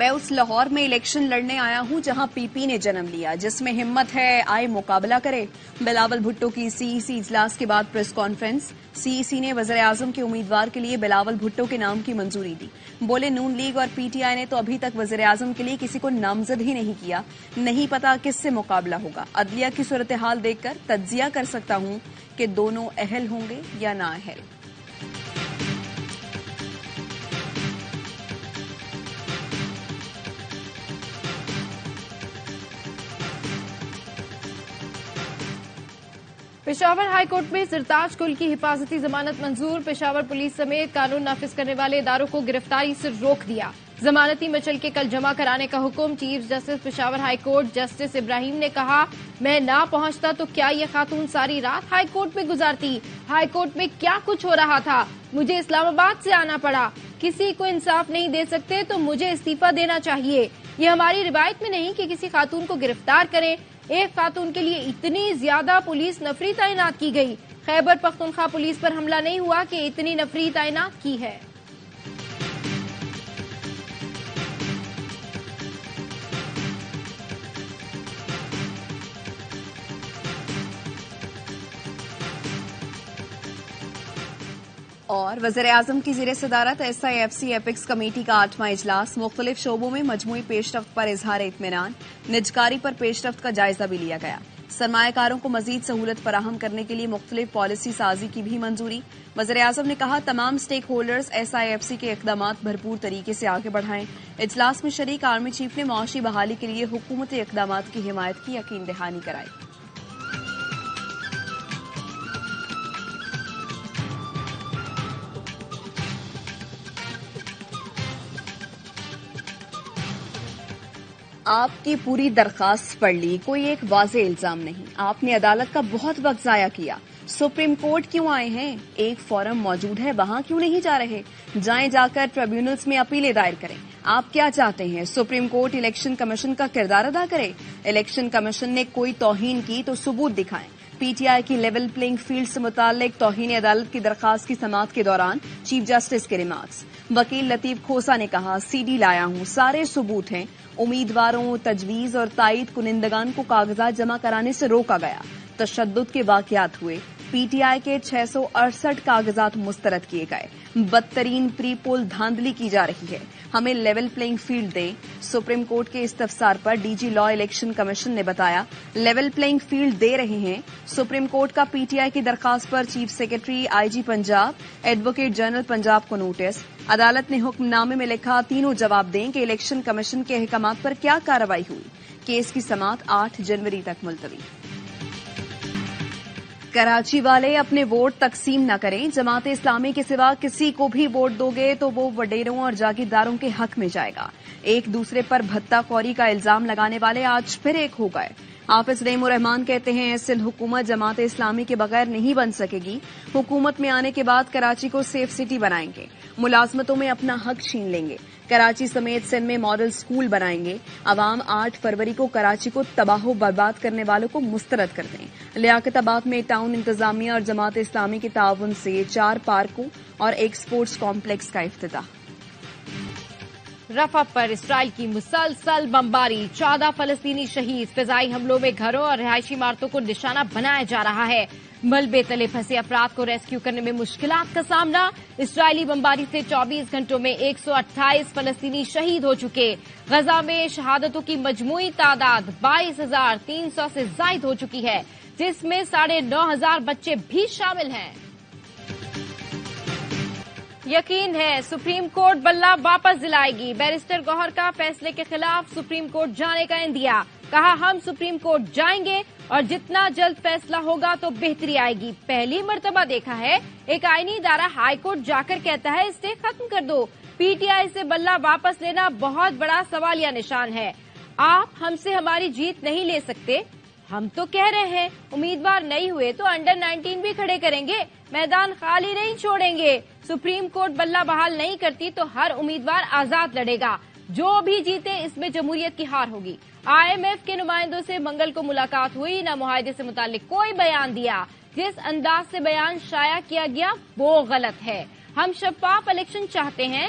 میں اس لاہور میں الیکشن لڑنے آیا ہوں جہاں پی پی نے جنم لیا، جس میں ہمت ہے آئے مقابلہ کرے۔ بلاول بھٹو کی سی ای سی اجلاس کے بعد پریس کانفرنس۔ سی ای سی نے وزیراعظم کے امیدوار کے لیے بلاول بھٹو کے نام کی منظوری دی۔ بولے نون لیگ اور پی ٹی آئی نے تو ابھی تک وزیراعظم کے لیے کسی کو نامزد ہی نہیں کیا، نہیں پتا کس سے مقابلہ ہوگا۔ عدلیہ کی صورتحال دیکھ کر تجزیہ کر سکتا ہوں کہ دونوں اہل ہوں گے یا نااہل۔ پشاور ہائی کورٹ میں سرتاج کل کی حفاظتی ضمانت منظور۔ پشاور پولیس سمیت قانون نافذ کرنے والے اداروں کو گرفتاری سے روک دیا۔ ضمانتی مچل کے کل جمع کرانے کا حکم۔ Chief justice Peshawar high court justice Ibrahim نے کہا، میں نہ پہنچتا تو کیا یہ خاتون ساری رات ہائی کورٹ میں گزارتی؟ ہائی کورٹ میں کیا کچھ ہو رہا تھا؟ مجھے اسلام آباد سے آنا پڑا۔ کسی کو انصاف نہیں دے سکتے تو مجھے استعفی دینا چاہیے۔ یہ ہماری روایت میں نہیں کہ کسی خاتون کو گرفتار کریں۔ ایک خاتون کے لیے اتنی زیادہ پولیس نفری تعینات کی گئی۔ خیبر پختونخوا پولیس پر حملہ نہیں ہوا کہ اتنی نفری تعینات کی ہے۔ اور وزیراعظم کی زیر صدارت S I F C apex committee کا 8واں اجلاس۔ مختلف شعبوں میں مجموعی پیش رفت پر اظہار اطمینان۔ نجکاری پر پیش رفت کا جائزہ بھی لیا گیا۔ سرمایہ کاروں کو مزید سہولت فراہم کرنے کے لیے مختلف پالیسی سازی کی بھی منظوری۔ وزیراعظم نے کہا، تمام stake holders S I F C کے اقدامات بھرپور طریقے سے آگے بڑھائیں۔ اجلاس میں شریک آرمی چیف نے معاشی بحالی کے لیے حکومتی اقدامات کی حمایت کی یقین دہانی کرائی۔ آپ کی پوری درخواست پڑھ لی، کوئی ایک واضح الزام نہیں۔ آپ نے عدالت کا بہت وقت ضائع کیا۔ سپریم کورٹ کیوں آئے ہیں؟ ایک فورم موجود ہے، وہاں کیوں نہیں جا رہے؟ جائیں، جا کر ٹریبیونلز میں اپیلیں دائر کریں۔ آپ کیا چاہتے ہیں؟ سپریم کورٹ الیکشن کمیشن کا کردار ادا کرے؟ الیکشن کمیشن نے کوئی توہین کی تو ثبوت دکھائیں۔ پی ٹی آئی کی لیول پلینگ فیلڈ سے متعلق توہین عدالت کی درخواست کی سماعت کے دوران چیف جسٹس کے ریمارکس۔ وکیل لطیف کھوسا نے کہا، سی ڈی لایا ہوں، سارے ثبوت ہیں۔ امیدواروں، تجویز اور تائید کنندگان کو کاغذات جمع کرانے سے روکا گیا۔ تشدد کے واقعات ہوئے۔ پی ٹی آئی کے 668 کاغذات مسترد کیے گئے۔ بدترین پری پول دھاندلی کی جا رہی ہے۔ ہمیں لیول پلینگ فیلڈ دیں۔ سپریم کورٹ کے استفسار پر ڈی جی لا الیکشن کمیشن نے بتایا، لیول پلینگ فیلڈ دے رہے ہیں۔ سپریم کورٹ کا پی ٹی آئی کی درخواست پر chief secretary I G Punjab, advocate general Punjab کو نوٹس۔ عدالت نے حکم نامے میں لکھا، تینوں جواب دیں کہ الیکشن کمیشن کے احکامات پر کیا کارروائی ہوئی۔ کیس کی سماعت 8 جنوری تک ملتوی۔ کراچی والے اپنے ووٹ تقسیم نہ کریں۔ جماعت اسلامی کے سوا کسی کو بھی ووٹ دو گے تو وہ وڈیروں اور جاگیرداروں کے حق میں جائے گا۔ ایک دوسرے پر بھتہ خوری کا الزام لگانے والے آج پھر ایک ہو گئے۔ حافظ نعیم الرحمان کہتے ہیں، سندھ حکومت جماعت اسلامی کے بغیر نہیں بن سکے گی۔ حکومت میں آنے کے بعد کراچی کو سیف سٹی بنائیں گے، ملازمتوں میں اپنا حق چھین لیں گے، کراچی سمیت سندھ میں ماڈل سکول بنائیں گے۔ عوام 8 فروری کو کراچی کو تباہ و برباد کرنے والوں کو مسترد کر دیں۔ لیاقت آباد میں ٹاؤن انتظامیہ اور جماعت اسلامی کے تعاون سے 4 پارکوں اور ایک سپورٹس کمپلیکس کا افتتاح۔ رفح پر اسرائیل کی مسلسل بمباری، 14 فلسطینی شہید۔ فضائی حملوں میں گھروں اور رہائشی عمارتوں کو نشانہ بنایا جا رہا ہے۔ ملبے تلے پھنسے افراد کو ریسکیو کرنے میں مشکلات کا سامنا۔ اسرائیلی بمباری سے 24 گھنٹوں میں 128 فلسطینی شہید ہو چکے۔ غزہ میں شہادتوں کی مجموعی تعداد 22,300 سے زائد ہو چکی ہے، جس میں 9,500 بچے بھی شامل ہیں۔ یقین ہے سپریم کورٹ بلہ واپس دلائے گی۔ بیرسٹر گوہر کا فیصلے کے خلاف سپریم کورٹ جانے کا اندیا۔ کہا، ہم سپریم کورٹ جائیں گے اور جتنا جلد فیصلہ ہوگا تو بہتری آئے گی۔ پہلی مرتبہ دیکھا ہے ایک آئینی ادارہ ہائی کورٹ جا کر کہتا ہے اسے ختم کر دو۔ پی ٹی آئی سے بلہ واپس لینا بہت بڑا سوالیہ نشان ہے۔ آپ ہم سے ہماری جیت نہیں لے سکتے۔ ہم تو کہہ رہے ہیں امیدوار نہیں ہوئے تو انڈر 19 بھی کھڑے کریں گے، میدان خالی نہیں چھوڑیں گے۔ سپریم کورٹ بلہ بحال نہیں کرتی تو ہر امیدوار آزاد لڑے گا، جو بھی جیتے اس میں جمہوریت کی ہار ہوگی۔ آئی ایم ایف کے نمائندوں سے منگل کو ملاقات ہوئی، نہ معاہدے سے متعلق کوئی بیان دیا۔ جس انداز سے بیان شائع کیا گیا وہ غلط ہے۔ ہم شفاف الیکشن چاہتے ہیں۔